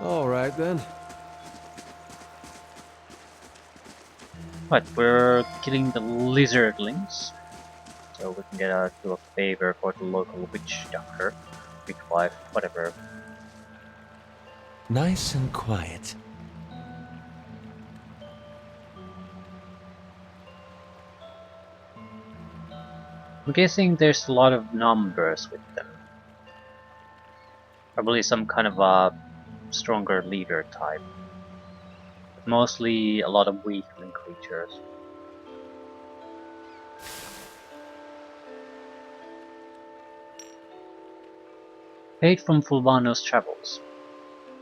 All right then. But we're killing the lizardlings, so we can get do a favor for the local witch doctor, witch wife, whatever. Nice and quiet. I'm guessing there's a lot of numbers with them. Probably some kind of a stronger leader type. But mostly a lot of weakling creatures. Paid from Fulvano's travels.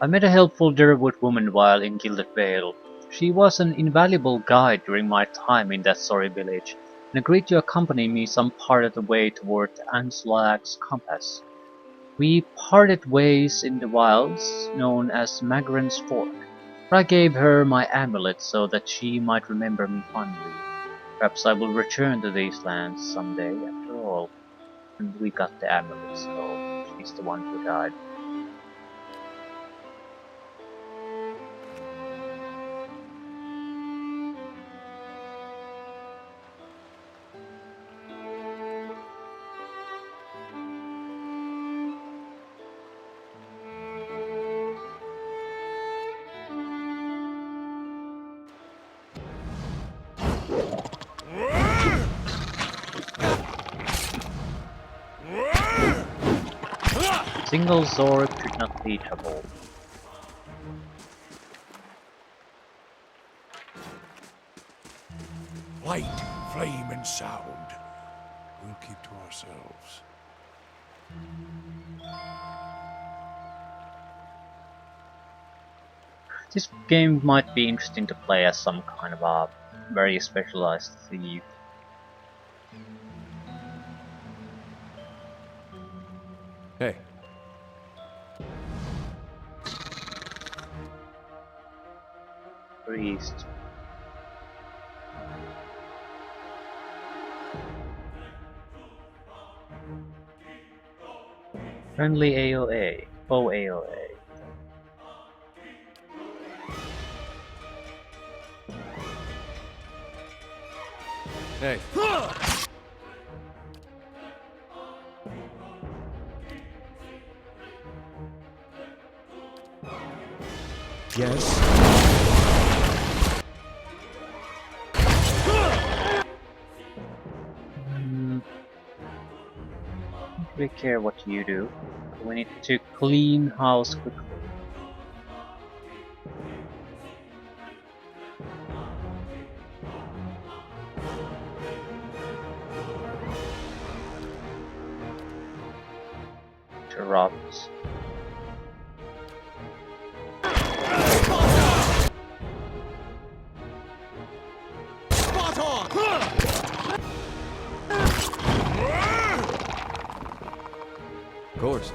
I met a helpful Durwood woman while in Gilded Vale. She was an invaluable guide during my time in that sorry village, and agreed to accompany me some part of the way toward Anslag's compass. We parted ways in the wilds, known as Magran's Fork. I gave her my amulet so that she might remember me fondly. Perhaps I will return to these lands someday, after all. And we got the amulet, so she's the one who died. Single Zorg could not be troubled. Light, flame, and sound. We'll keep to ourselves. This game might be interesting to play as some kind of a very specialized thief. Hey. Priest. Friendly AOA. Foe AOA. Hey. Yes. Don't really care what you do. We need to clean house quickly. Interrupt. Of course.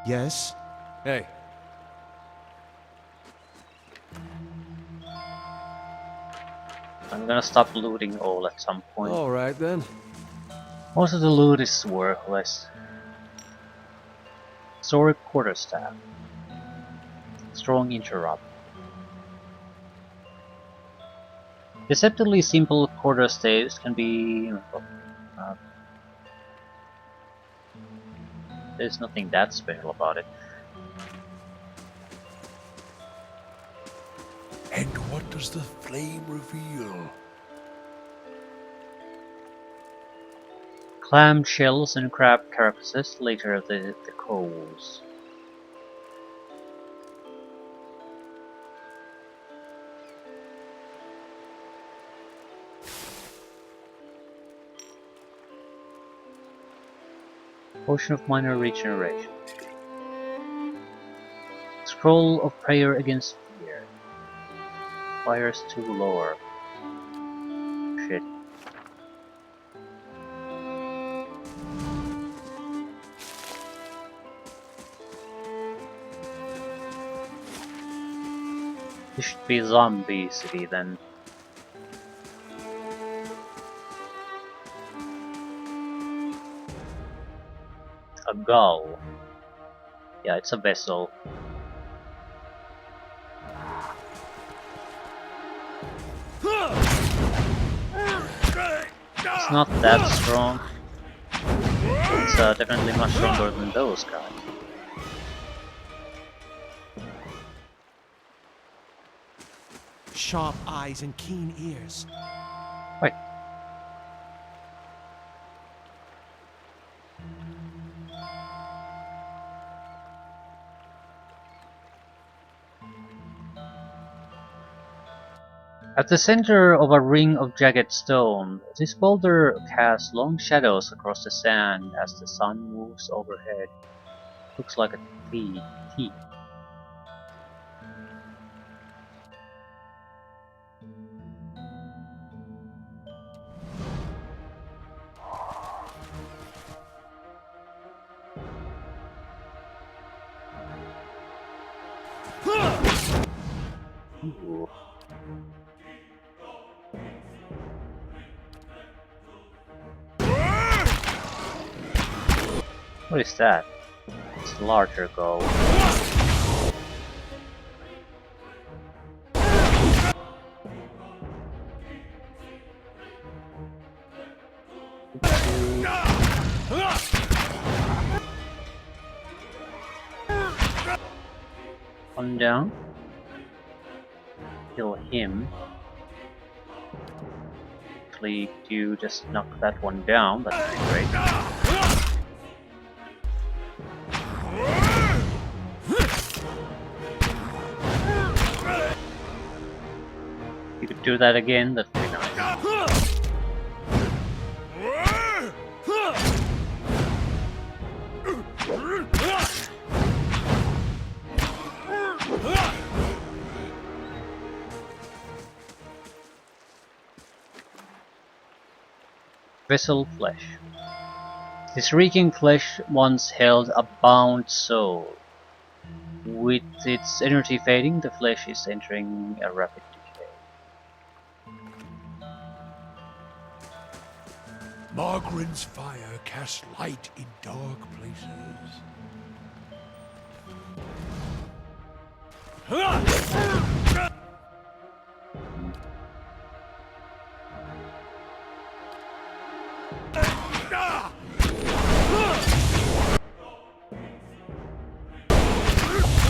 Yes? Hey. I'm gonna stop looting all at some point. All right then. Most of the loot is worthless. Sword quarterstaff. Strong interrupt. Deceptively simple quarterstaves can be... there's nothing that special about it. And what does the flame reveal? Clam shells and crab carcasses, later the coals. Potion of minor regeneration. Scroll of prayer against fear. Fires to lore. Shit. This should be zombie city then. a gull. Yeah, it's a vessel. It's not that strong. It's definitely much stronger than those guys. Sharp eyes and keen ears. Wait. At the center of a ring of jagged stone, this boulder casts long shadows across the sand as the sun moves overhead. Looks like a T. Ooh. What is that? It's a larger gull. One down. Kill him. Actually, you just knock that one down, that would be great. If you could do that again, that would be nice. Vessel flesh. This reeking flesh once held a bound soul. With its energy fading, the flesh is entering a rapid decay. Margaret's fire casts light in dark places.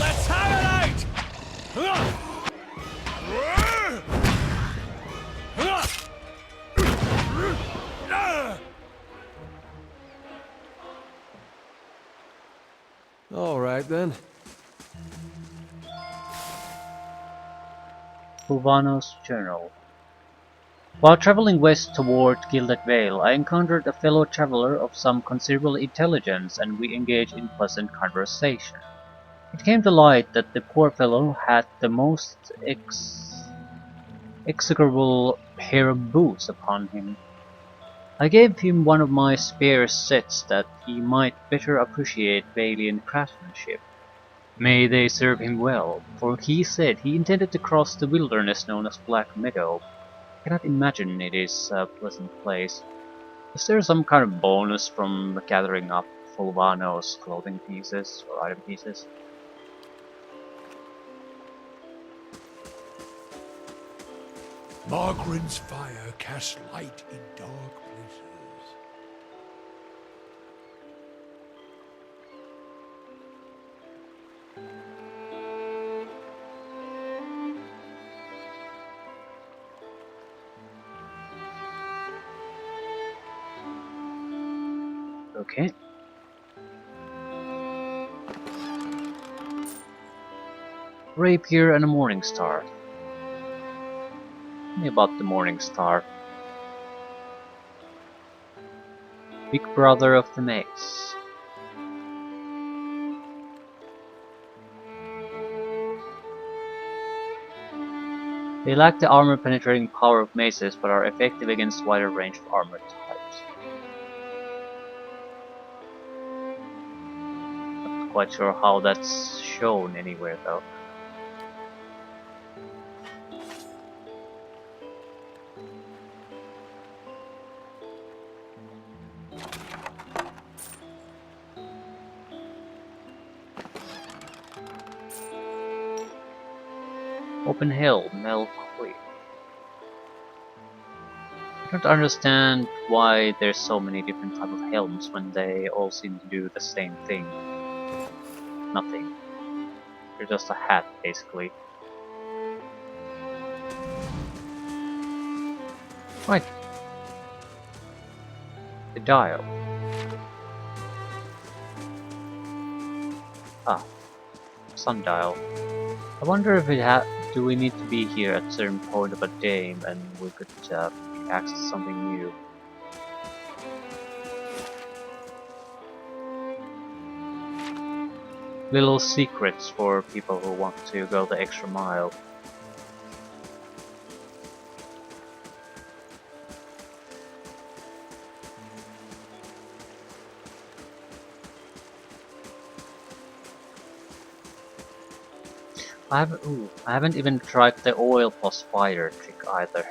Let's have it out! All right then. Fulvano's Journal. While traveling west toward Gilded Vale, I encountered a fellow traveler of some considerable intelligence and we engaged in pleasant conversation. It came to light that the poor fellow had the most execrable pair of boots upon him. I gave him one of my spare sets that he might better appreciate Valian craftsmanship. May they serve him well, for he said he intended to cross the wilderness known as Black Meadow. I cannot imagine it is a pleasant place. Is there some kind of bonus from gathering up Fulvano's clothing pieces or item pieces? Margaret's fire casts light in dark places. Okay. Rapier and a Morning Star. Tell me about the Morning Star. Big brother of the mace. They lack the armor-penetrating power of maces, but are effective against wider range of armor types. Not quite sure how that's shown anywhere though. Open Hell, Mel Quick. I don't understand why there's so many different type of helms when they all seem to do the same thing. Nothing. They're just a hat, basically. Right. The dial. Ah, sundial. I wonder if do we need to be here at a certain point of a day and we could access something new. Little secrets for people who want to go the extra mile. I haven't even tried the oil plus fire trick either.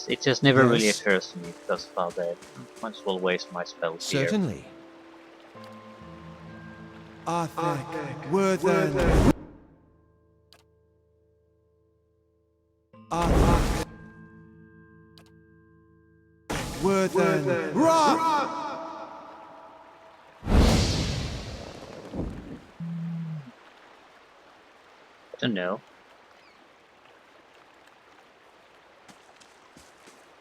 It just never really Yes. occurs to me because of that. Might as well waste my spell here. Certainly. Arthur, Worthen. Arthur. Worthen. Rock! I don't know.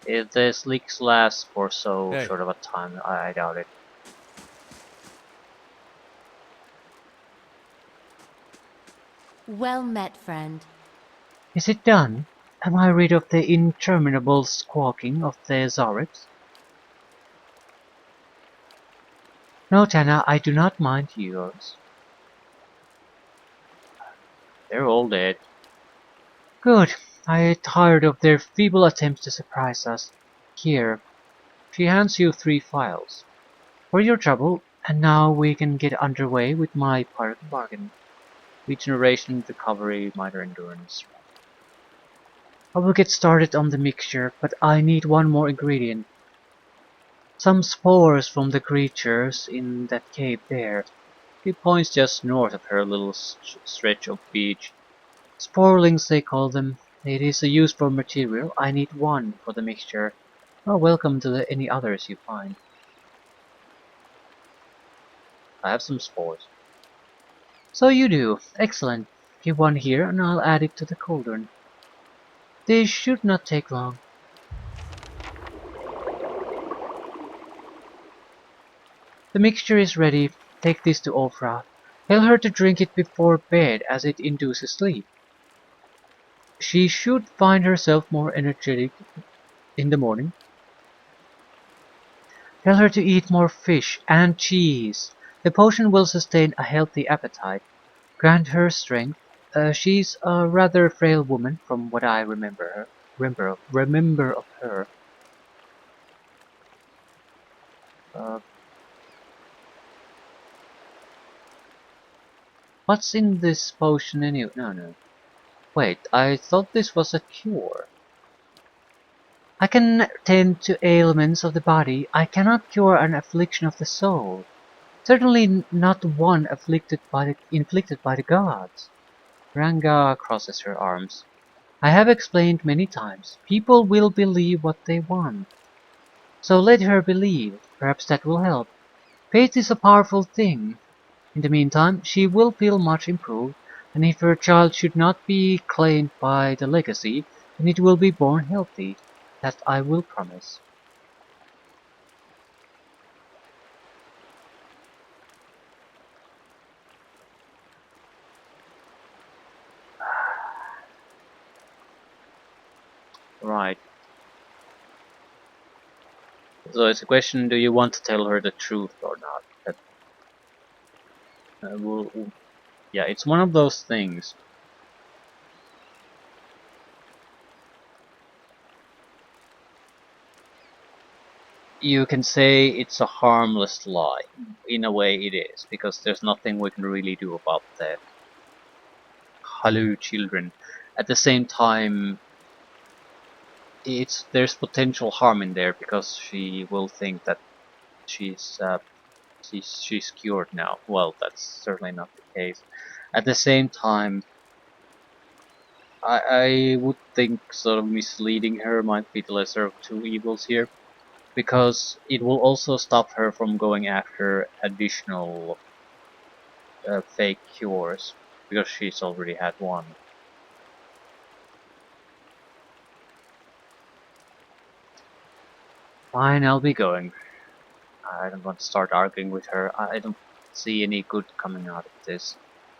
If this leaks lasts for so Hey. short of a time, I doubt it. Well met, friend. Is it done? Am I rid of the interminable squawking of the Zareks? No, Tana, I do not mind yours. They're all dead. Good. I tired of their feeble attempts to surprise us. Here. She hands you 3 files. For your trouble, and now we can get underway with my part of the bargain. Regeneration, recovery, minor endurance. I will get started on the mixture, but I need one more ingredient. Some spores from the creatures in that cave there. She points just north of her little stretch of beach. Sporelings they call them. It is a useful material. I need one for the mixture. Oh, welcome to any others you find. I have some spores. So you do. Excellent. Give one here and I'll add it to the cauldron. This should not take long. The mixture is ready. Take this to Ofra. Tell her to drink it before bed as it induces sleep. She should find herself more energetic in the morning. Tell her to eat more fish and cheese. The potion will sustain a healthy appetite. Grant her strength. She's a rather frail woman from what I remember of her. What's in this potion anyway? No. Wait, I thought this was a cure. I can tend to ailments of the body. I cannot cure an affliction of the soul. Certainly not one inflicted by the gods. Ranga crosses her arms. I have explained many times. People will believe what they want. So let her believe. Perhaps that will help. Faith is a powerful thing. In the meantime, she will feel much improved, and if her child should not be claimed by the legacy, then it will be born healthy. That I will promise. Right. So it's a question, do you want to tell her the truth or not? Yeah, it's one of those things. You can say it's a harmless lie. In a way it is, because there's nothing we can really do about the Halu children. At the same time, there's potential harm in there because she will think that she's cured now. Well, that's certainly not the case. At the same time, I would think sort of misleading her might be the lesser of two evils here, because it will also stop her from going after additional fake cures, because she's already had one. Fine, I'll be going. I don't want to start arguing with her. I don't see any good coming out of this.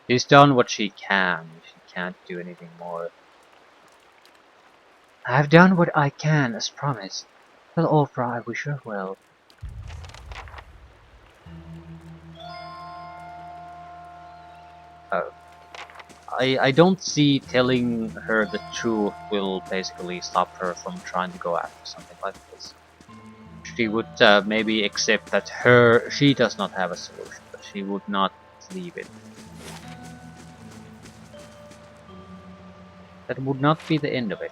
She's done what she can. She can't do anything more. I've done what I can, as promised. Tell Orfra I wish her well. Oh. I don't see telling her the truth will basically stop her from trying to go after something like this. She would maybe accept that she does not have a solution, but she would not leave it. That would not be the end of it.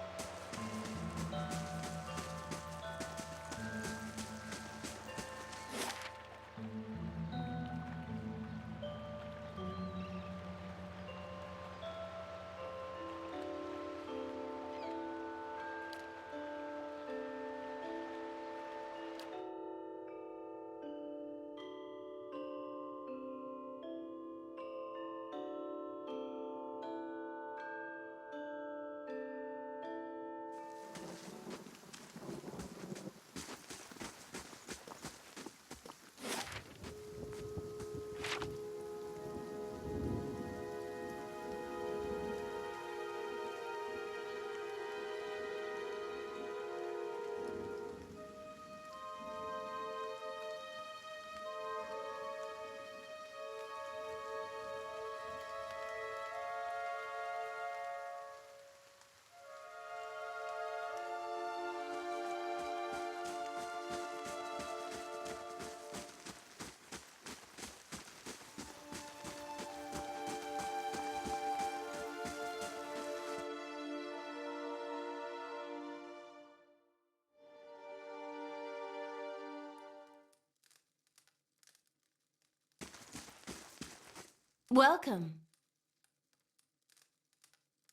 Welcome.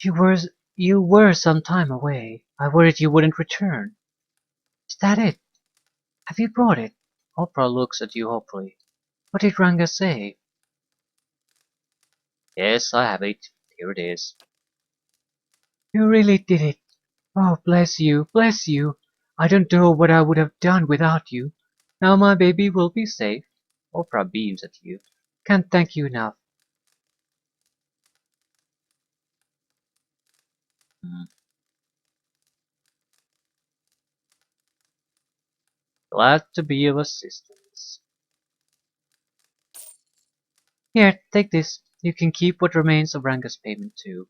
You were you were some time away. I worried you wouldn't return. Is that it? Have you brought it? Oprah looks at you hopefully. What did Ranga say? Yes, I have it. Here it is. You really did it. Oh, bless you, bless you. I don't know what I would have done without you. Now my baby will be safe. Oprah beams at you. Can't thank you enough. Hmm. Glad to be of assistance. Here, take this. You can keep what remains of Ranga's payment too.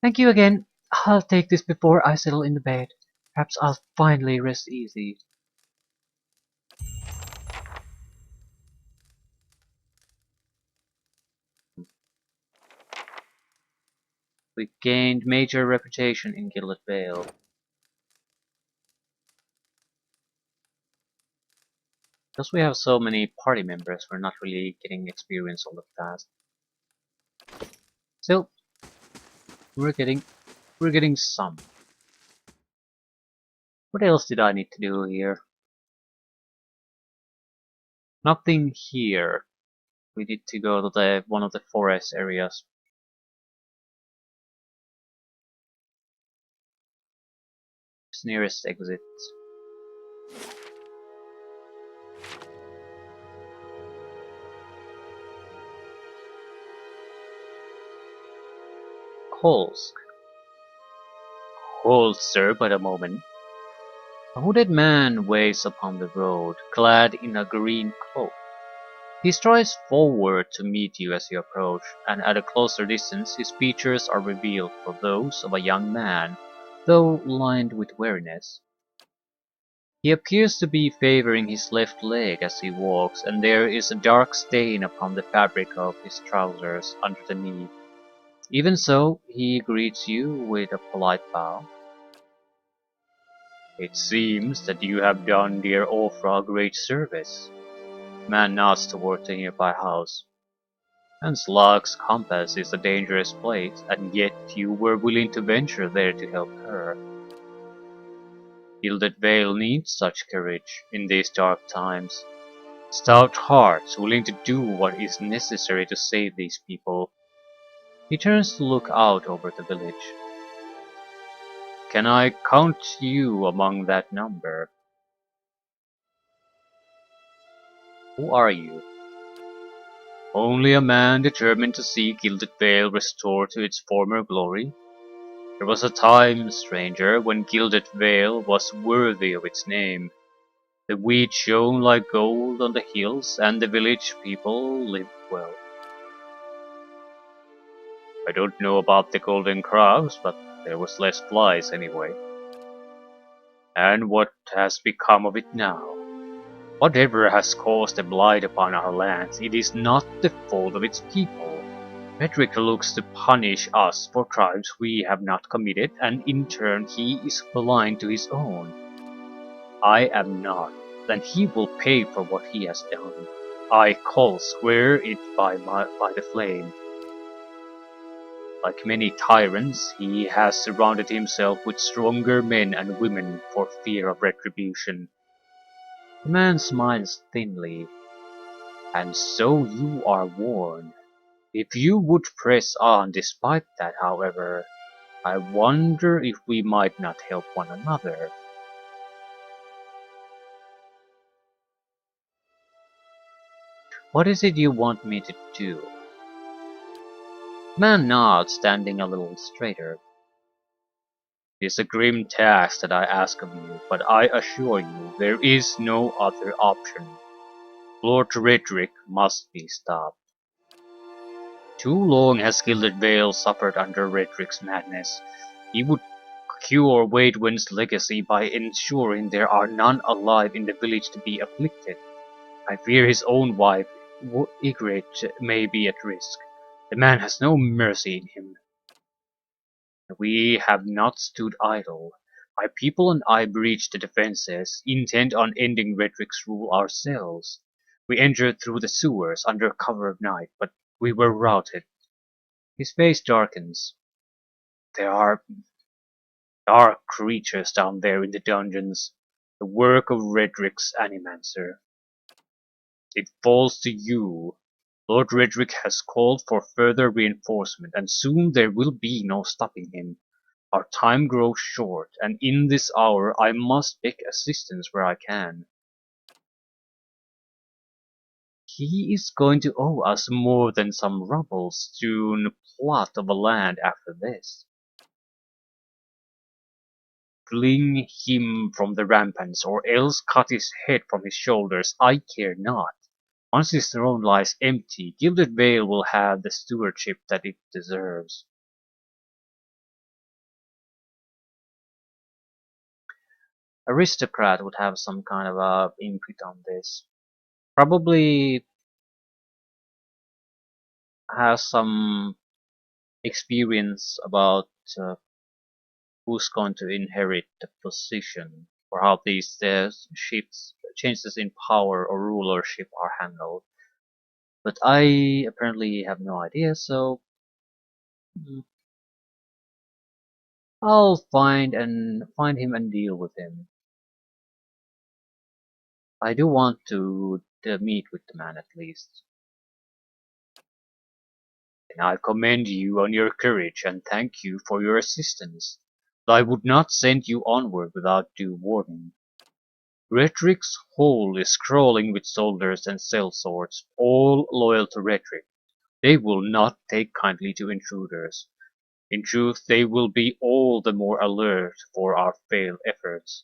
Thank you again. I'll take this before I settle in the bed. Perhaps I'll finally rest easy. We gained major reputation in Gilded Vale. Because we have so many party members, we're not really getting experience all that fast. Still, we're getting some. What else did I need to do here? Nothing here. We need to go to one of the forest areas. It's nearest exit. Kolsk. Hold, sir, but a moment. A hooded man waits upon the road, clad in a green cloak. He strides forward to meet you as you approach, and at a closer distance his features are revealed for those of a young man, though lined with weariness. He appears to be favoring his left leg as he walks, and there is a dark stain upon the fabric of his trousers under the knee. Even so, he greets you with a polite bow. It seems that you have done dear Orfra a great service. Man nods toward the nearby house. And Slug's compass is a dangerous place, and yet you were willing to venture there to help her. Gilded Vale needs such courage in these dark times. Stout hearts willing to do what is necessary to save these people. He turns to look out over the village. Can I count you among that number? Who are you? Only a man determined to see Gilded Vale restored to its former glory. There was a time, stranger, when Gilded Vale was worthy of its name. The wheat shone like gold on the hills, and the village people lived well. I don't know about the golden crops, but there was less flies anyway. And what has become of it now? Whatever has caused the blight upon our lands, it is not the fault of its people. Medric looks to punish us for crimes we have not committed, and in turn he is blind to his own. I am not, and he will pay for what he has done. I call square it by the flame. Like many tyrants, he has surrounded himself with stronger men and women for fear of retribution. The man smiles thinly. And so you are warned. If you would press on despite that, however, I wonder if we might not help one another. What is it you want me to do? Man nods, standing a little straighter. It is a grim task that I ask of you, but I assure you there is no other option. Lord Redrick must be stopped. Too long has Gilded Vale suffered under Redrick's madness. He would cure Waidwen's legacy by ensuring there are none alive in the village to be afflicted. I fear his own wife, Ygritte, may be at risk. The man has no mercy in him. We have not stood idle. My people and I breached the defenses, intent on ending Redrick's rule ourselves. We entered through the sewers under cover of night, but we were routed. His face darkens. There are dark creatures down there in the dungeons, the work of Redrick's Animancer. It falls to you. Lord Redrick has called for further reinforcement, and soon there will be no stopping him. Our time grows short, and in this hour I must beg assistance where I can. He is going to owe us more than some rubble-strewn plot of a land after this. Fling him from the ramparts, or else cut his head from his shoulders, I care not. Once his throne lies empty, Gilded Vale will have the stewardship that it deserves. Aristocrat would have some kind of input on this. Probably has some experience about who's going to inherit the position, or how these shifts, changes in power or rulership are handled. But I apparently have no idea, so I'll find him and deal with him. I do want to meet with the man at least. And I commend you on your courage and thank you for your assistance. But I would not send you onward without due warning. Redrick's hold is crawling with soldiers and sellswords, all loyal to Redrick. They will not take kindly to intruders. In truth, they will be all the more alert for our failed efforts.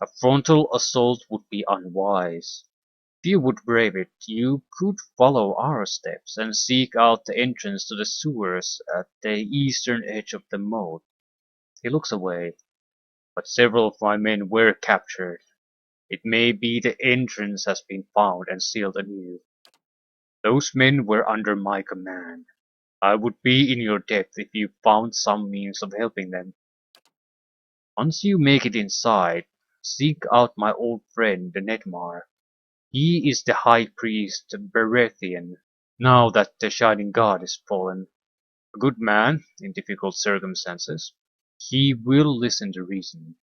A frontal assault would be unwise. If you would brave it, you could follow our steps and seek out the entrance to the sewers at the eastern edge of the moat. He looks away, but several of my men were captured. It may be the entrance has been found and sealed anew. Those men were under my command. I would be in your debt if you found some means of helping them. Once you make it inside, seek out my old friend the Netmar. He is the high priest Berethian. Now that the Shining God is fallen, a good man in difficult circumstances, he will listen to reason.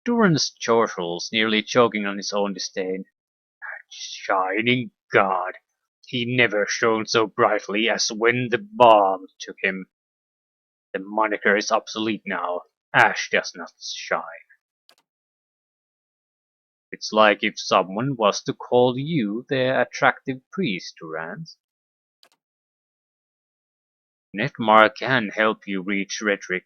Duran's chortles, nearly choking on his own disdain. Shining God! He never shone so brightly as when the bomb took him. The moniker is obsolete now. Ash does not shine. It's like if someone was to call you the attractive priest, Durant. Netmar can help you reach Redrick,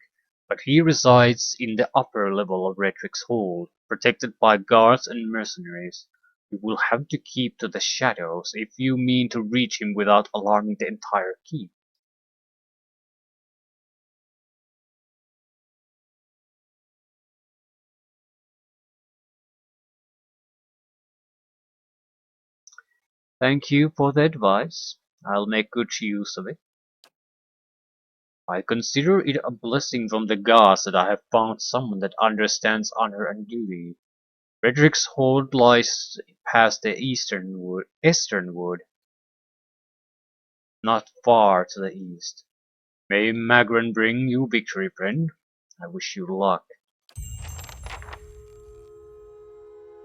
but he resides in the upper level of Redrick's hold, protected by guards and mercenaries. You will have to keep to the shadows if you mean to reach him without alarming the entire keep. Thank you for the advice. I'll make good use of it. I consider it a blessing from the gods that I have found someone that understands honor and duty. Redrick's hold lies past the eastern wood, not far to the east. May Magran bring you victory, friend. I wish you luck.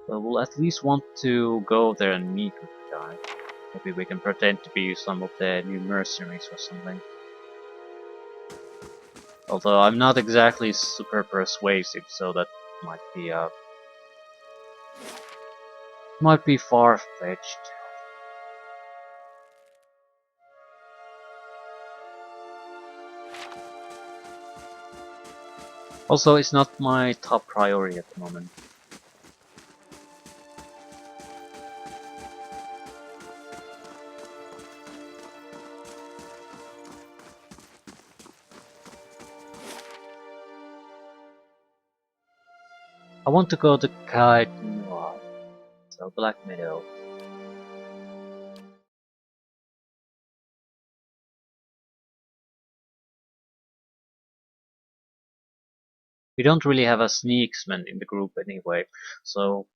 But we'll at least want to go there and meet with the guy. Maybe we can pretend to be some of the new mercenaries or something. Although I'm not exactly super persuasive, so that might be far-fetched. Also, it's not my top priority at the moment. I want to go to Kaitnua, so Black Meadow. We don't really have a sneaksman in the group anyway, so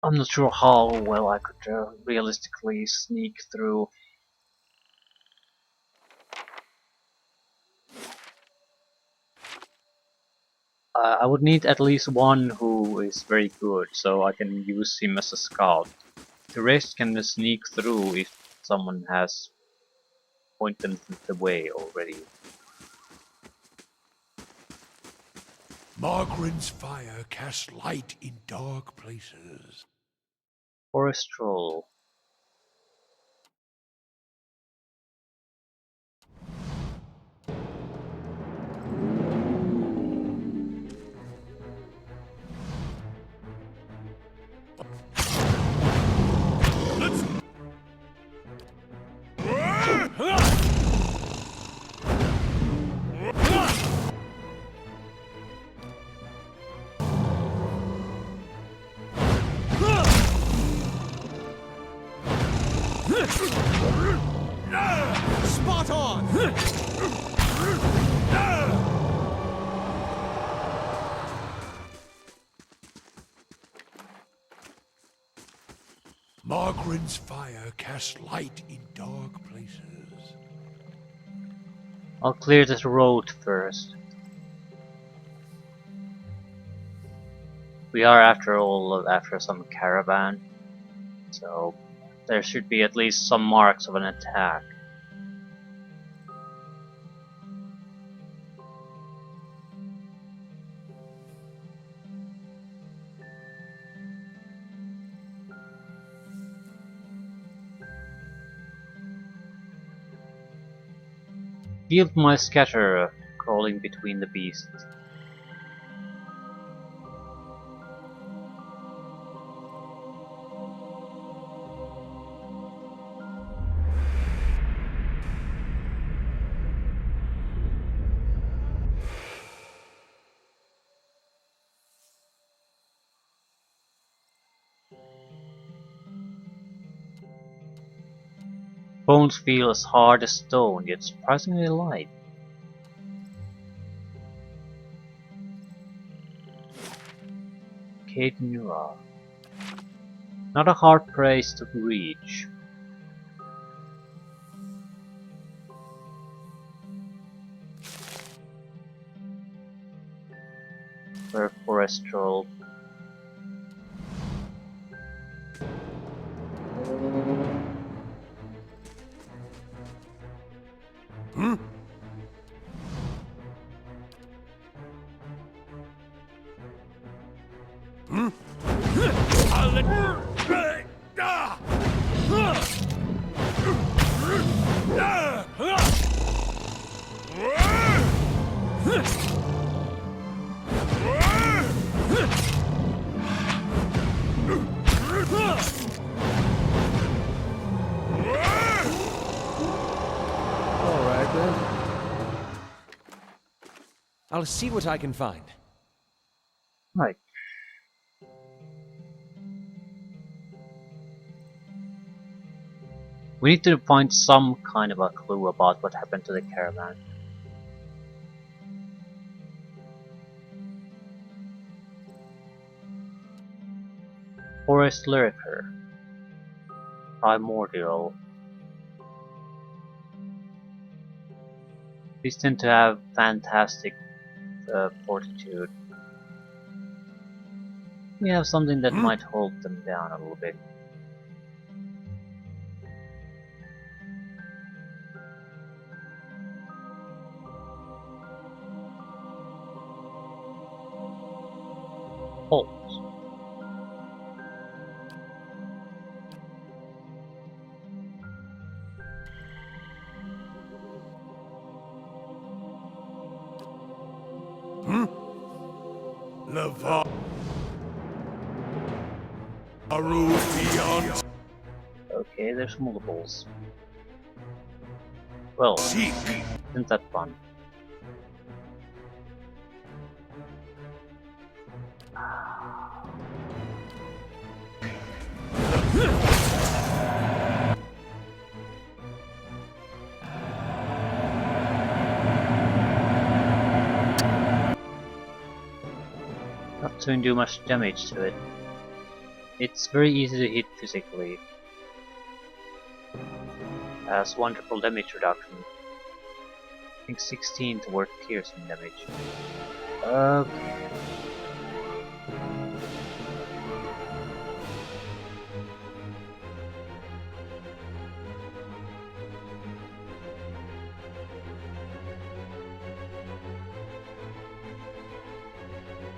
I'm not sure how well I could realistically sneak through. I would need at least one who is very good, so I can use him as a scout. The rest can sneak through if someone has pointed the way already. Margaren's fire casts light in dark places. For a stroll. Spot on! Margaren's fire casts light in dark places. I'll clear this road first. We are after all after some caravan, so there should be at least some marks of an attack. Yield my scatter, crawling between the beasts. Bones feel as hard as stone, yet surprisingly light. Kate Nua. Not a hard place to reach. For a forest troll. I'll let Ah! All right, then. I'll see what I can find. Right. We need to find some kind of a clue about what happened to the caravan. Forest Lurker. Primordial. These tend to have fantastic fortitude. We have something that might hold them down a little bit. Halt. Lavaru beyond Okay, there's multiples. Well, seek. isn't that fun? Not to do much damage to it. It's very easy to hit physically. Has wonderful damage reduction. I think 16 toward piercing damage. Okay.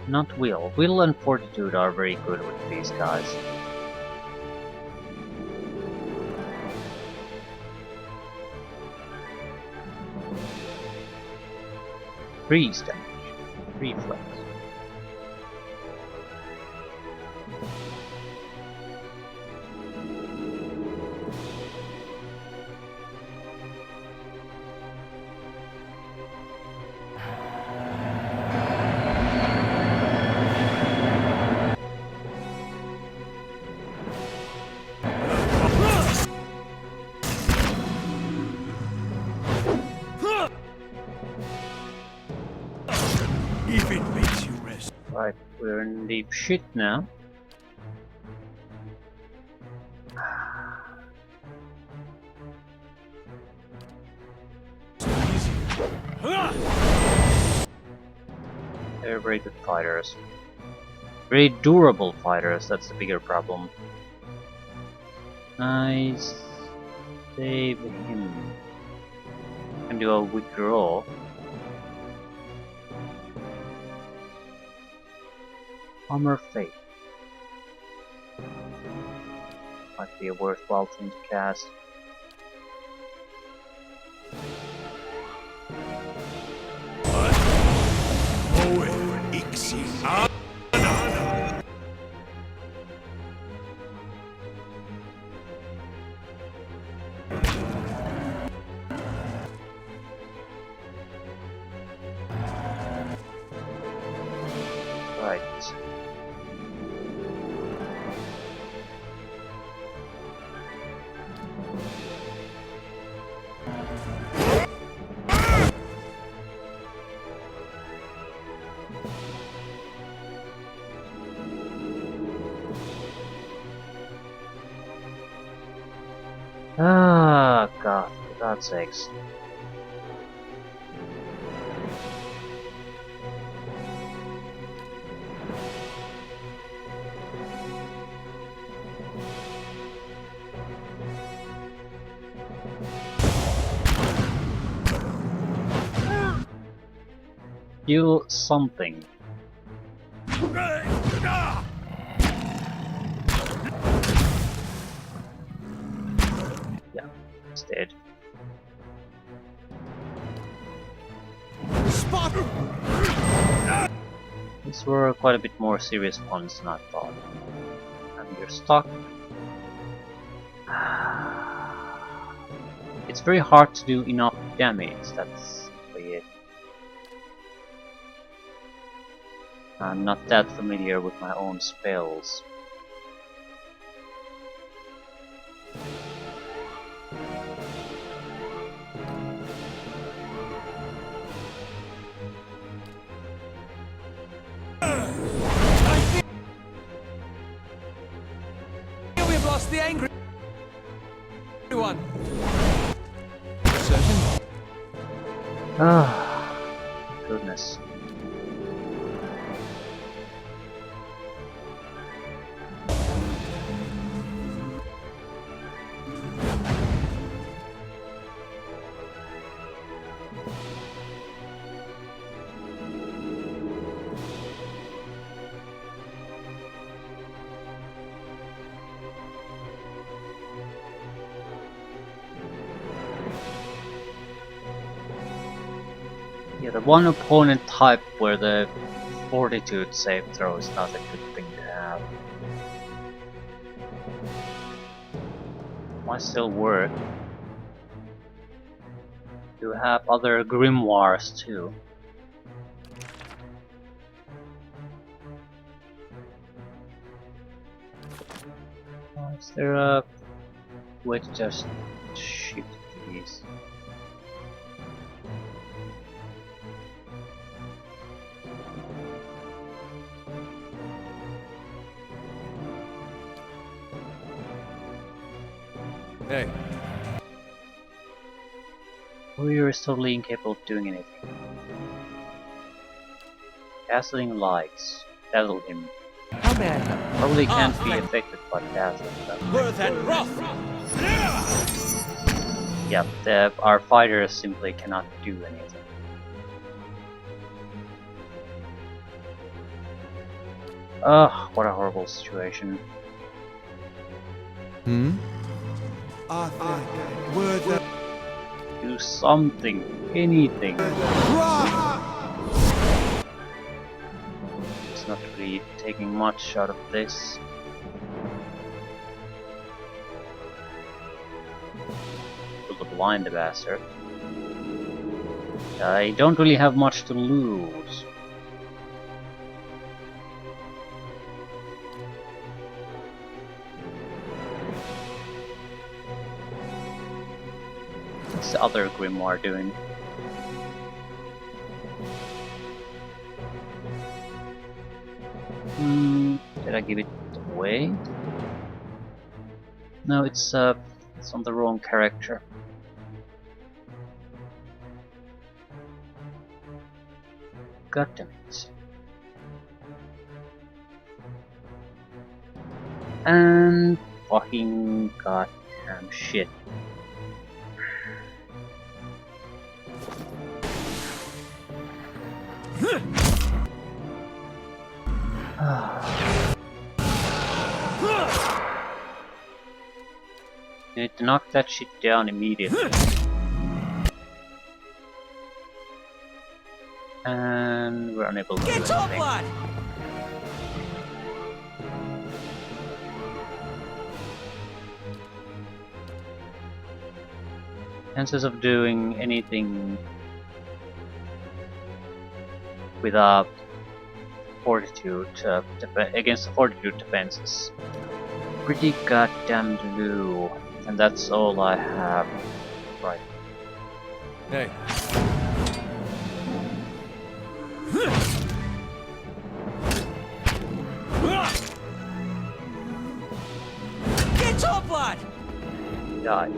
Not will. Will and fortitude are very good with these guys. Freeze damage. Reflex. If it makes you rest. Right, we're in deep shit now. They're very good fighters. Very durable fighters, that's the bigger problem. Nice. Save him. Can do a withdraw. Armor Fate. Might be a worthwhile thing to cast. Right. Ah, God, for God's sakes. Kill something. Yeah, it's dead. Spot! These were quite a bit more serious ones than I thought. And you're stuck. It's very hard to do enough damage, that's simply it. I'm not that familiar with my own spells. We've lost the angry one. Certain? Ah, goodness. Yeah, the one opponent type where the fortitude save throw is not a good thing to have. Might still work. You have other grimoires too. Is there a way to just shift these? Hey, Warrior is totally incapable of doing anything. Dazzling lights. Dazzle him. how may I help? Probably can't be affected by dazzling. Worth and rough! Yeah, our fighters simply cannot do anything. Ugh, what a horrible situation. Hmm? Worth and Do something, anything. It's not really taking much out of this. To blind the bastard. I don't really have much to lose. What's the other grimoire doing? Did I give it away? No, it's on the wrong character. God damn it. And fucking goddamn shit. You need to knock that shit down immediately. And we're unable to do get up, anything. lad! Chances of doing anything with a fortitude against the fortitude defense is pretty goddamn low, and that's all I have. Right. Hey, Get up, lad! die.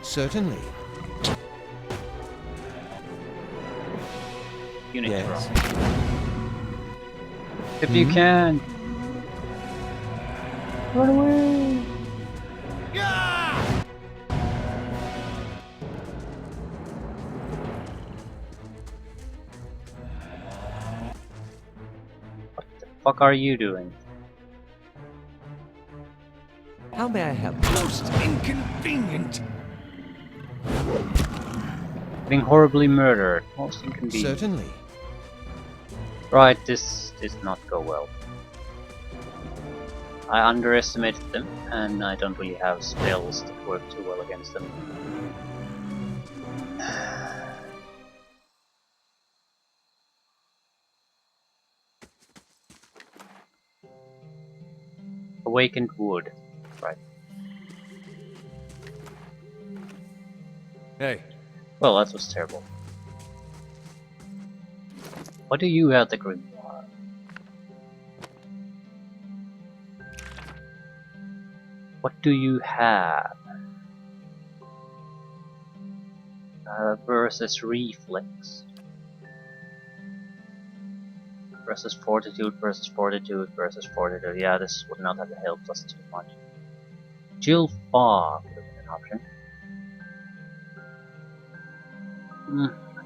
Certainly. You need to Yes. run. If you can! Run away! Yeah! What the fuck are you doing? How may I help? Most inconvenient. Being horribly murdered. Most inconvenient. Certainly. Right, this did not go well. I underestimated them, and I don't really have spells that work too well against them. Awakened wood. Right. Hey. Well, that was terrible. What do you have the grimoire? What do you have? Versus reflex. Versus fortitude, versus fortitude, versus fortitude. Yeah, this would not have helped us too much. Chill fog would have been an option.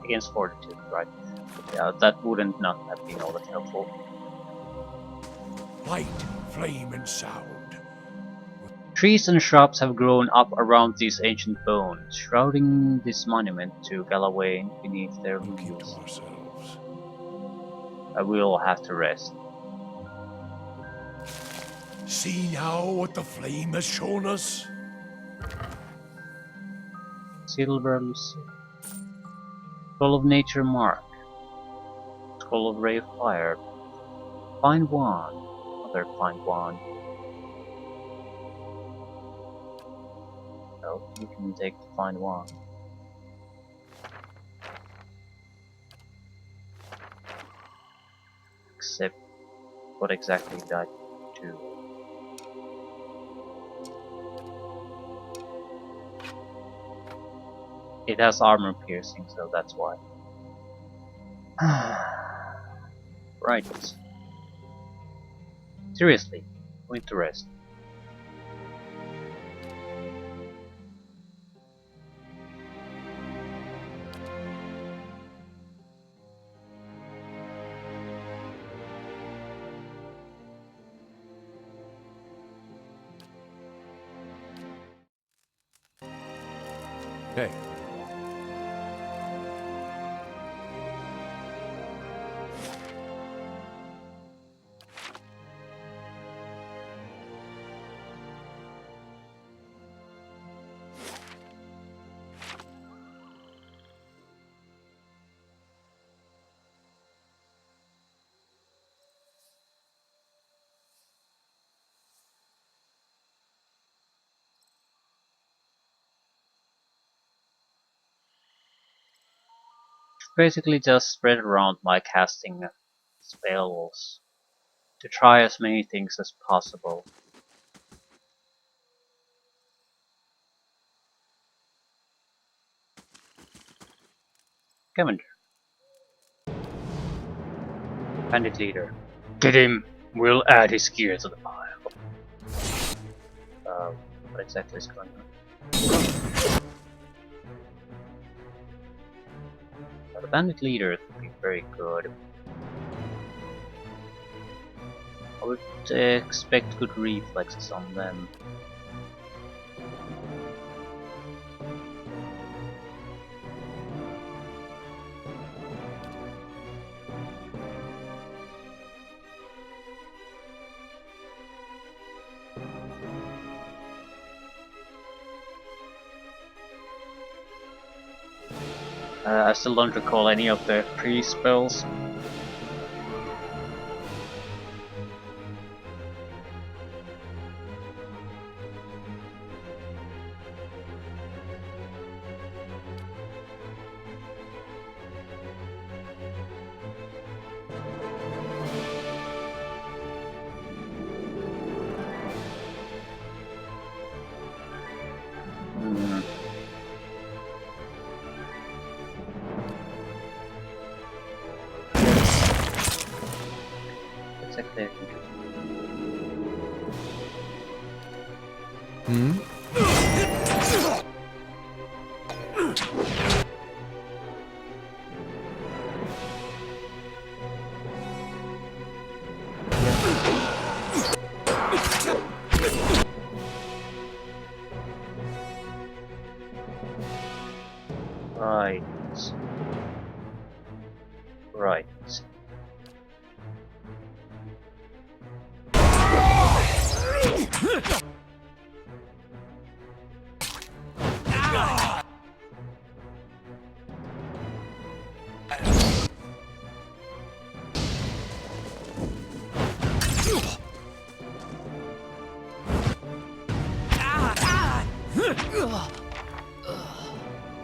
Against fortitude, right? Yeah, that wouldn't not have been all that helpful. Light, flame, and sound. Trees and shrubs have grown up around these ancient bones, shrouding this monument to Galloway beneath their We'll keep to leaves. ourselves. I will have to rest. See now what the flame has shown us? Silver Lucy. Scroll of Nature Mark. Scroll of Ray of Fire. Fine Wand. Another Fine Wand. Well, you can take the Fine Wand. Except, what exactly did I do? It has armor piercing, so that's why. Right. Seriously, going to rest. Hey. Basically just spread around my casting spells to try as many things as possible. Commander. Bandit leader. Get him! We'll add his gear to the pile. What exactly is going on? The bandit leader would be very good. I would expect good reflexes on them. I still don't recall any of the pre-spells. Then Hmm? right, right.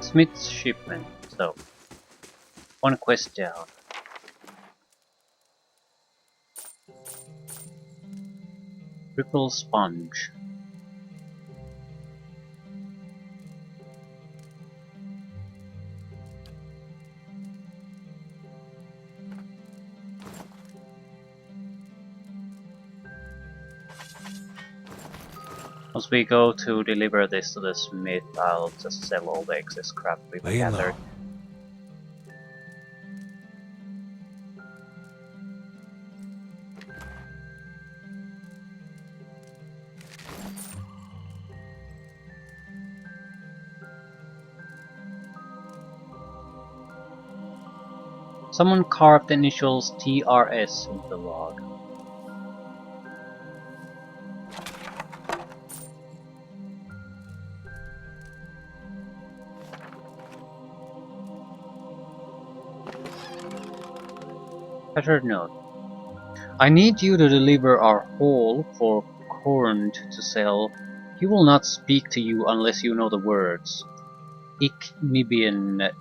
Smith's shipment. So, one quest down. Triple sponge. As we go to deliver this to the smith, I'll just sell all the excess scrap we've Laying gathered. low. Someone carved the initials TRS into the log. Better note. I need you to deliver our haul for Corn to sell. He will not speak to you unless you know the words. Ik Nibian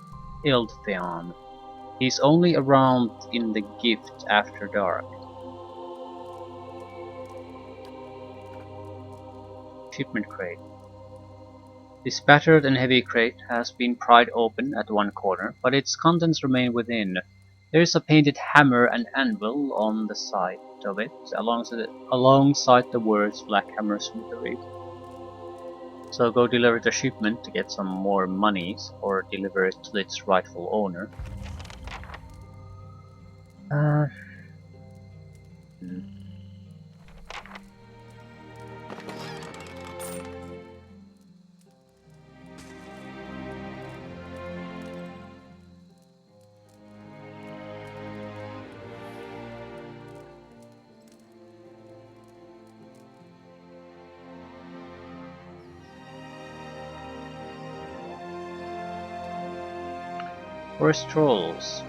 Ildtheon. He's only around in the gift after dark. Shipment crate. This battered and heavy crate has been pried open at one corner, but its contents remain within. There is a painted hammer and anvil on the side of it, alongside the words Black Hammer Smithery. So go deliver the shipment to get some more monies, or deliver it to its rightful owner. Forest trolls.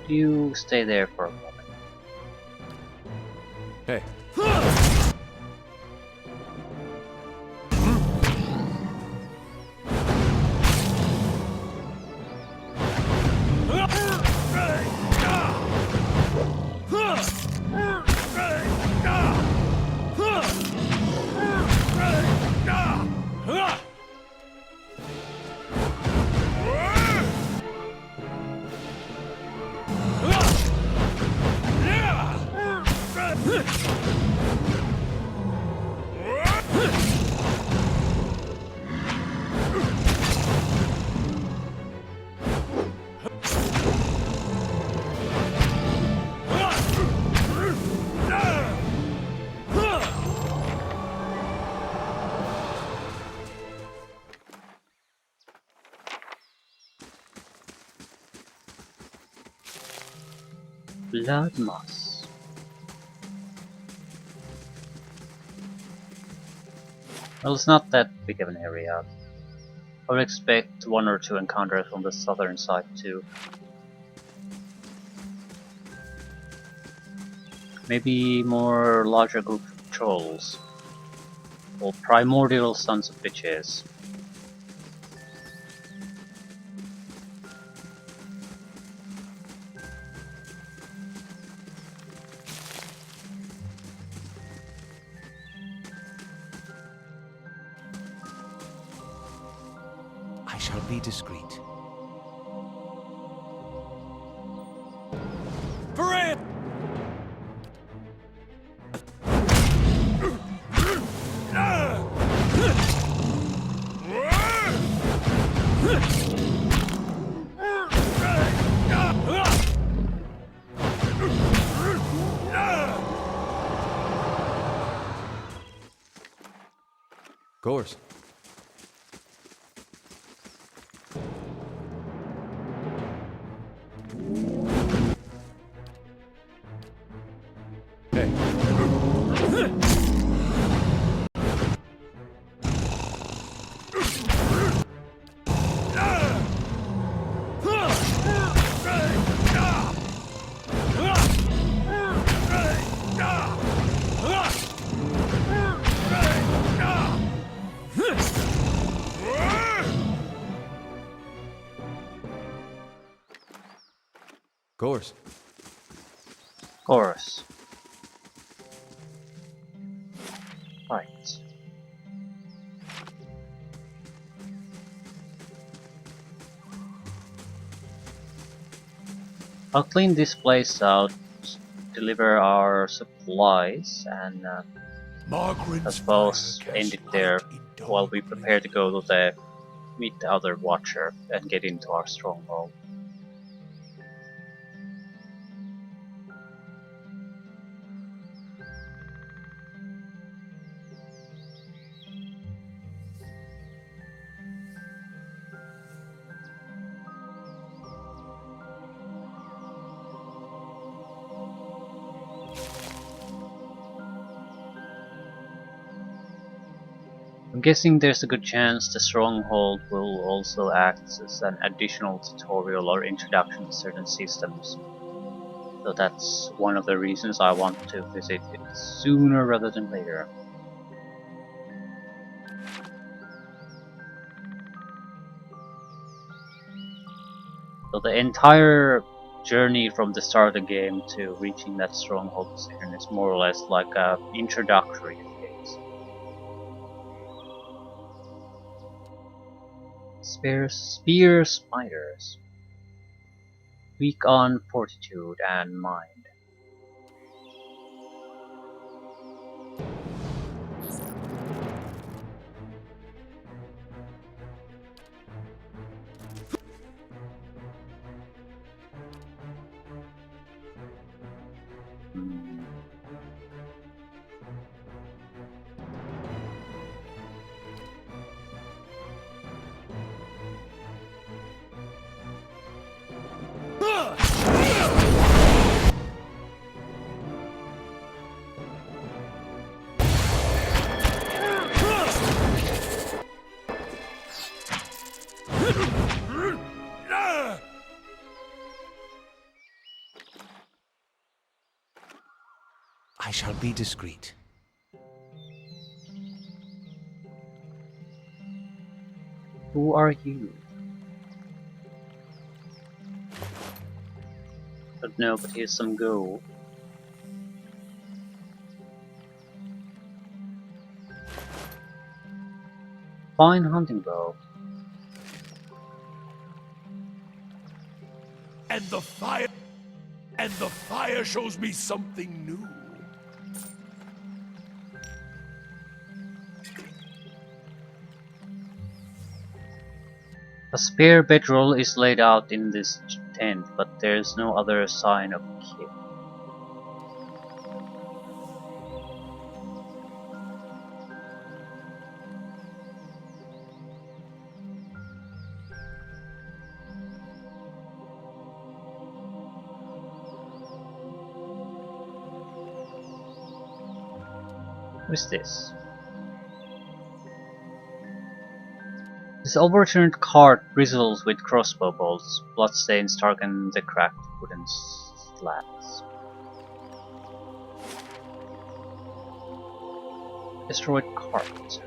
You stay there for a moment. Hey. Blood moss. Well, it's not that big of an area. I would expect one or two encounters on the southern side too. Maybe more larger group of trolls. Or primordial sons of bitches. I shall be discreet. For it! Course. Course. Chorus. Right. I'll clean this place out, deliver our supplies, and I Margaret's suppose fire end casts it there light in while we dark prepare to go to places. meet the other Watcher and get into our stronghold. I'm guessing there's a good chance the stronghold will also act as an additional tutorial or introduction to certain systems. So that's one of the reasons I want to visit it sooner rather than later. So the entire journey from the start of the game to reaching that stronghold position is more or less like a introductory phase. Spear spiders. Weak on fortitude and mind. Hmm. I shall be discreet. Who are you? Don't know, but here's some gold. Fine hunting bow. And the fire shows me something new. A spare bedroll is laid out in this tent, but there's no other sign of kit. What is this? This overturned cart bristles with crossbow bolts. Bloodstains darken the cracked wooden slats. Destroyed cart.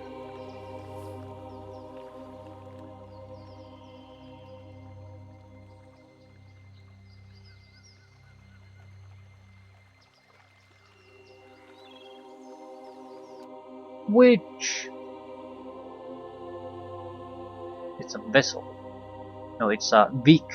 Which? It's a vessel. No, it's a Vict.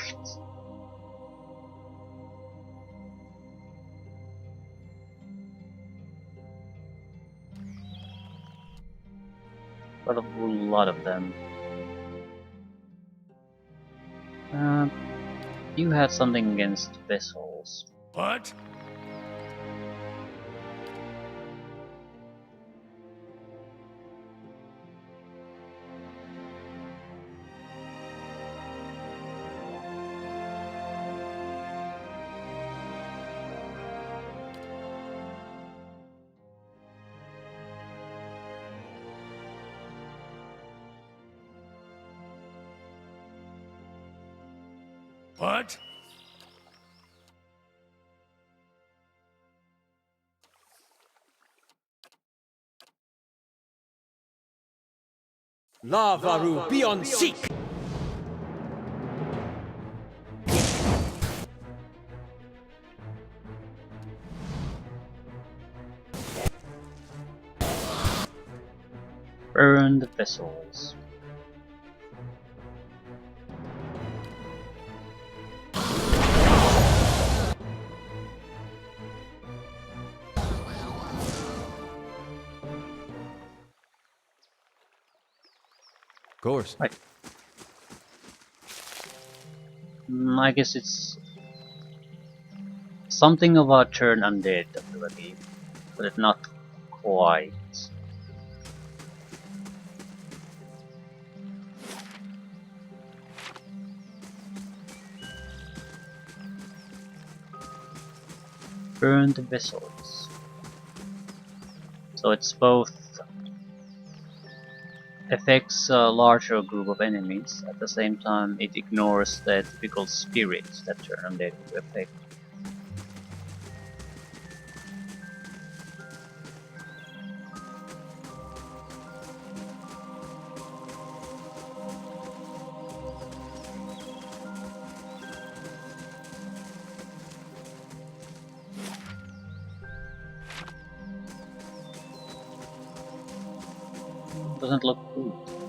But a lot of them. You had something against vessels. What? What? Lavaru beyond seek! Burn the vessels. Of course. Right. I guess it's something of a turn undead ability, but it's not quite. Burn the vessels. So it's both affects a larger group of enemies, at the same time it ignores the typical spirits that turn undead to affect.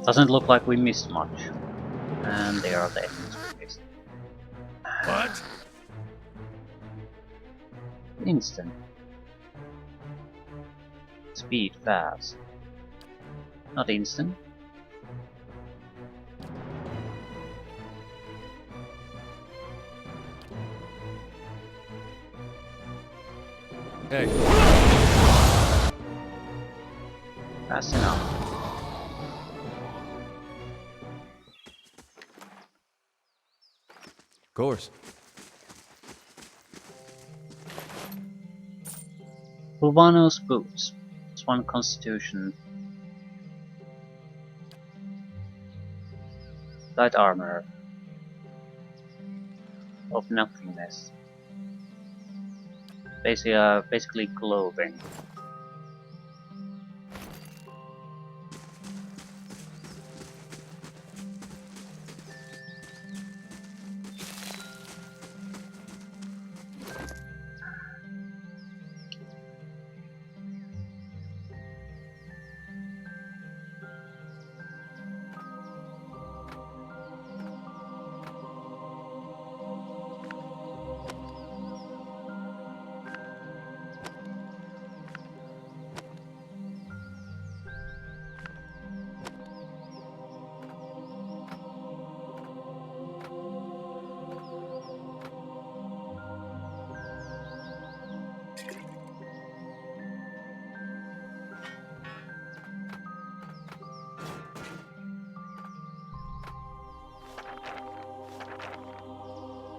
Doesn't look like we missed much. And there are the enemies we missed. What? Instant. Speed fast. Not instant. Hey. Fast enough. Of course. Fulvano's boots. It's one constitution. Light armor. Of nothingness. Basically clothing.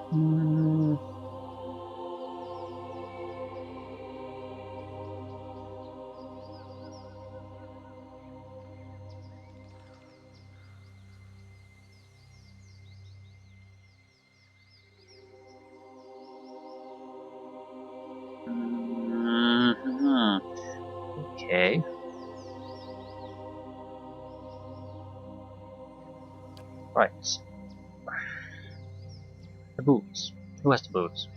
Hmm. Mhm. Okay. Right. The boots. Who has the boots?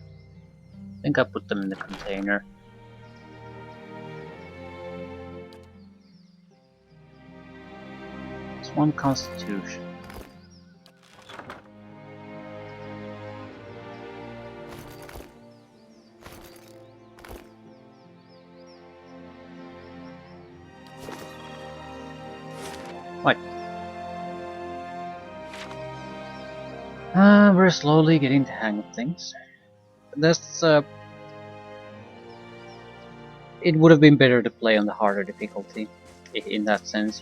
I think I put them in the container. It's one constitution. Right. We're slowly getting the hang of things. That's it would have been better to play on the harder difficulty, in that sense.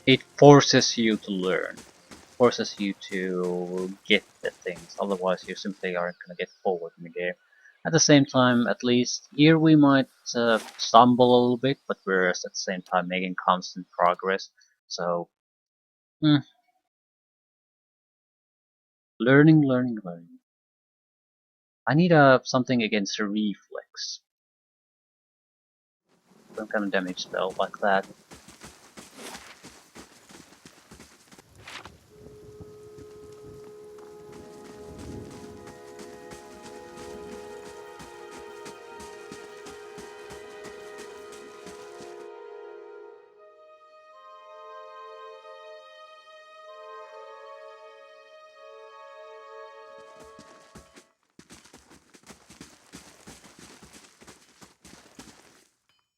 It forces you to learn, forces you to get the things, otherwise you simply aren't gonna get forward in the game. At the same time, at least here we might stumble a little bit, but we're at the same time making constant progress. So, learning, learning, learning. I need something against a reflex. Some kind of damage spell like that.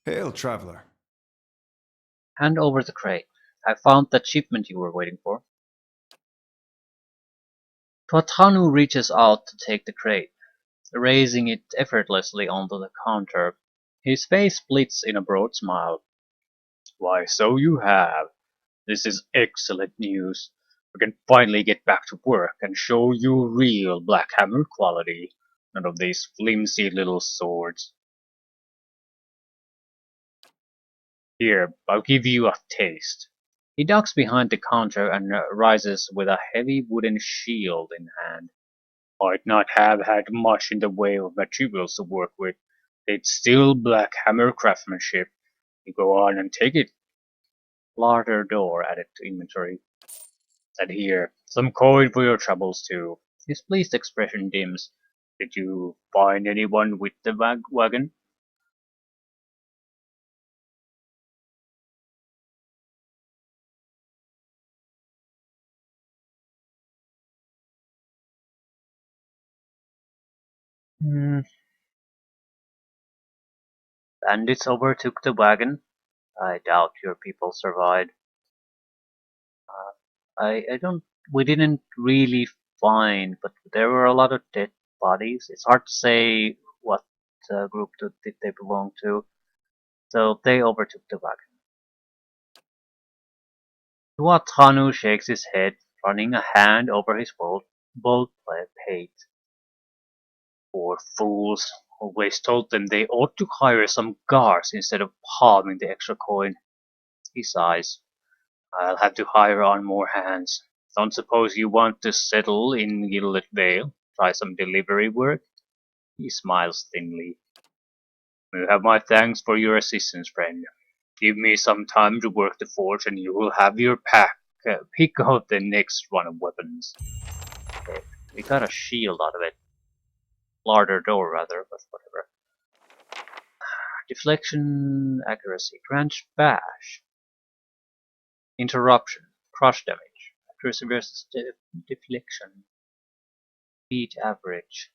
Hail, traveler. Hand over the crate. I found that shipment you were waiting for. Tuatanu reaches out to take the crate, raising it effortlessly onto the counter. His face splits in a broad smile. Why, so you have. This is excellent news. We can finally get back to work and show you real Black Hammer quality. None of these flimsy little swords. Here, I'll give you a taste. He ducks behind the counter and rises with a heavy wooden shield in hand. Might not have had much in the way of materials to work with. It's still Black Hammer craftsmanship. You go on and take it. Larder door added to inventory. And here, some coin for your troubles too. His pleased expression dims. Did you find anyone with the wagon? Hmm. Bandits overtook the wagon. I doubt your people survived. I don't. We didn't really find, but there were a lot of dead bodies. It's hard to say what group did they belong to. So they overtook the wagon. Tuatanu shakes his head, running a hand over his bald pate. Poor fools. Always told them they ought to hire some guards instead of palming the extra coin. He sighs. I'll have to hire on more hands. Don't suppose you want to settle in Gilded Vale? Try some delivery work? He smiles thinly. You have my thanks for your assistance, friend. Give me some time to work the forge and you will have your pick out the next run of weapons. Okay, we got a shield out of it. Larder door, rather, but whatever. Deflection, accuracy, branch bash. Interruption, crush damage. Accuracy versus deflection. Beat average.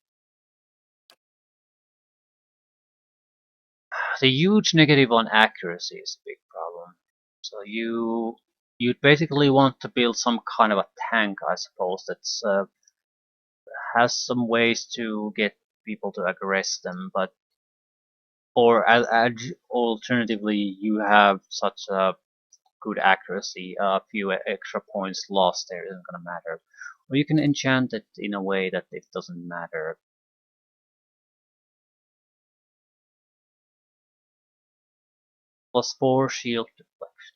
The huge negative on accuracy is a big problem. So you'd basically want to build some kind of a tank, I suppose, that's has some ways to get people to aggress them, but or alternatively, you have such a good accuracy, a few extra points lost there isn't gonna matter. Or you can enchant it in a way that it doesn't matter. +4 shield deflection.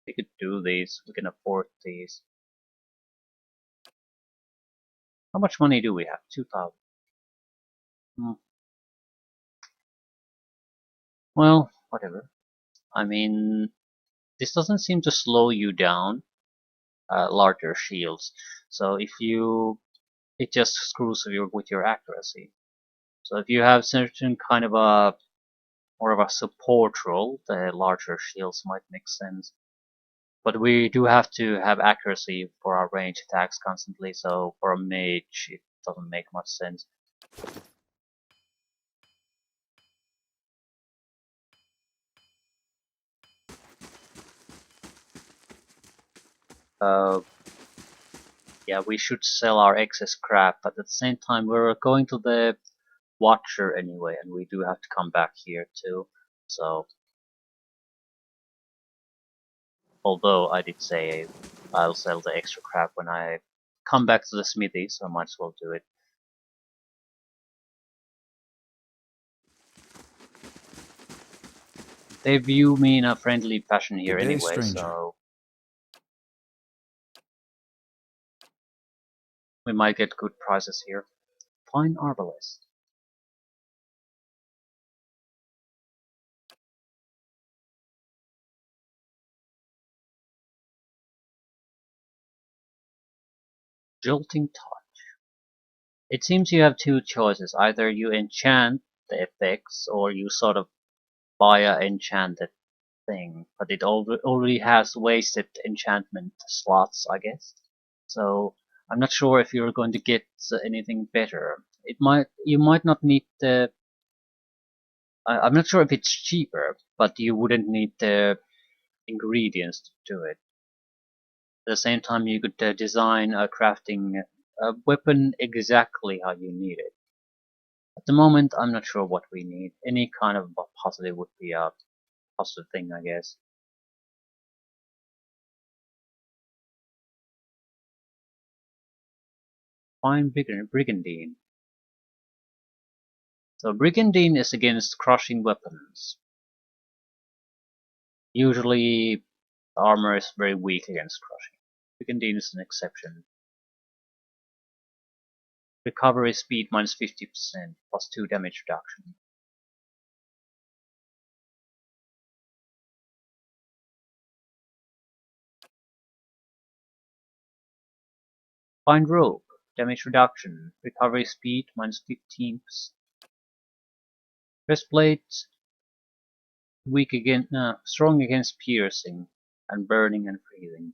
We could do these. We can afford these. How much money do we have? 2,000. Well, whatever. I mean, this doesn't seem to slow you down. larger shields. So if you, it just screws with your accuracy. So if you have certain kind of a more of a support role, the larger shields might make sense. But we do have to have accuracy for our range attacks constantly, so for a mage it doesn't make much sense. Uh, yeah, we should sell our excess scrap, but at the same time we're going to the Watcher anyway, and we do have to come back here too. So, although I did say I'll sell the extra crap when I come back to the smithy, so I might as well do it. They view me in a friendly fashion here Good day, anyway, stranger. so we might get good prices here. Fine arbalest. Jolting touch. It seems you have two choices. Either you enchant the effects, or you sort of buy a enchanted thing. But it already has wasted enchantment slots, I guess. So I'm not sure if you're going to get anything better. You might not need the. I'm not sure if it's cheaper, but you wouldn't need the ingredients to do it. At the same time, you could design a crafting a weapon exactly how you need it. At the moment, I'm not sure what we need. Any kind of positive would be a positive thing, I guess. Fine Brigandine. So Brigandine is against crushing weapons. Usually, armor is very weak against crushing. Brigandine is an exception. Recovery speed minus 50%, plus 2 damage reduction. Fine Robe. Damage reduction. Recovery speed minus 15%. Breastplate. Strong against piercing and burning and freezing.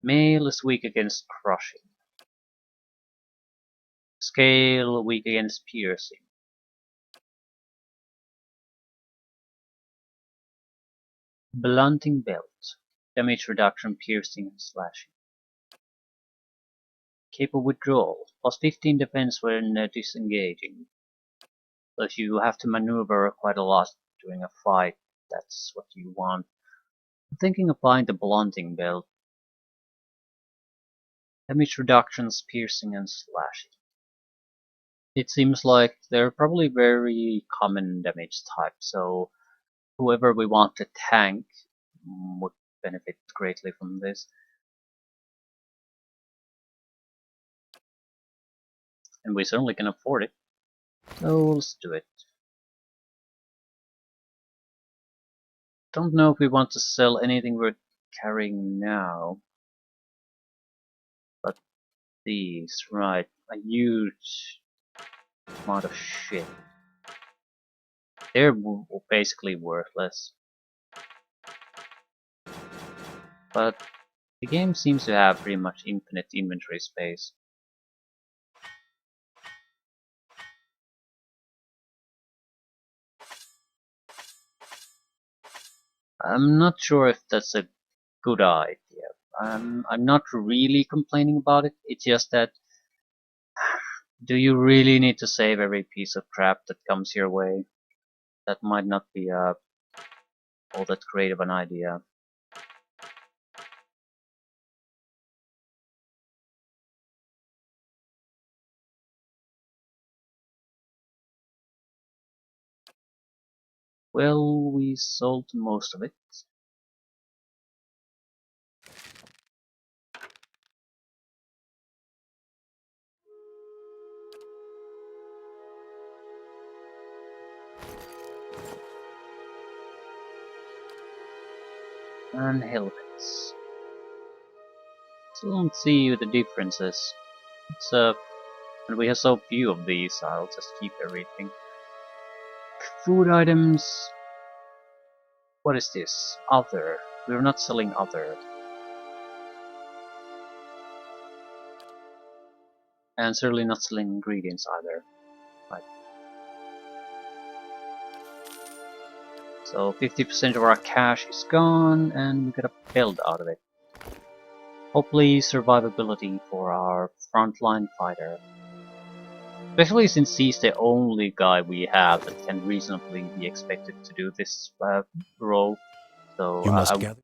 Mail is weak against crushing. Scale weak against piercing. Blunting belt. Damage reduction, piercing and slashing. Capable withdrawal. Plus 15 defense when disengaging. So if you have to maneuver quite a lot during a fight, that's what you want. I'm thinking of buying the blunting belt. Damage reductions, piercing and slashing. It seems like they're probably very common damage types, so whoever we want to tank would benefit greatly from this. And we certainly can afford it. So let's do it. Don't know if we want to sell anything we're carrying now. But these, right, a huge amount of shit. They're basically worthless. But the game seems to have pretty much infinite inventory space. I'm not sure if that's a good idea. I'm not really complaining about it. It's just that, do you really need to save every piece of crap that comes your way? That might not be all that great of an idea. Well, we sold most of it. And helmets. Still don't see the differences. It's and we have so few of these, I'll just keep everything. Food items. What is this? Other. We're not selling other. And certainly not selling ingredients either. Right. So 50% of our cash is gone, and we got a belt out of it. Hopefully survivability for our frontline fighter. Especially since he's the only guy we have that can reasonably be expected to do this role. So You must gather.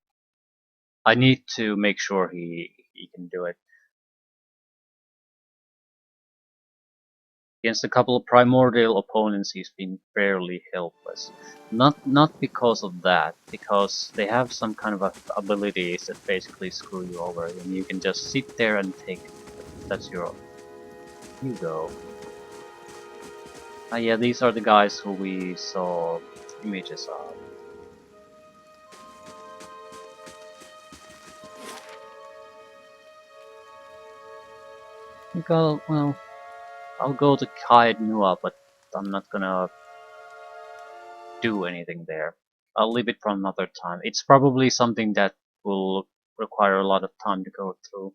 I need to make sure he can do it. Against a couple of primordial opponents, he's been fairly helpless. Not because of that, because they have some kind of abilities that basically screw you over, and you can just sit there and take it. That's your. You go. Yeah, these are the guys who we saw images of. Well, I'll go to Kaid Nua, but I'm not gonna do anything there. I'll leave it for another time. It's probably something that will require a lot of time to go through.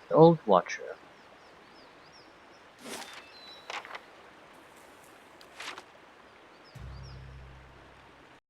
The Old Watcher.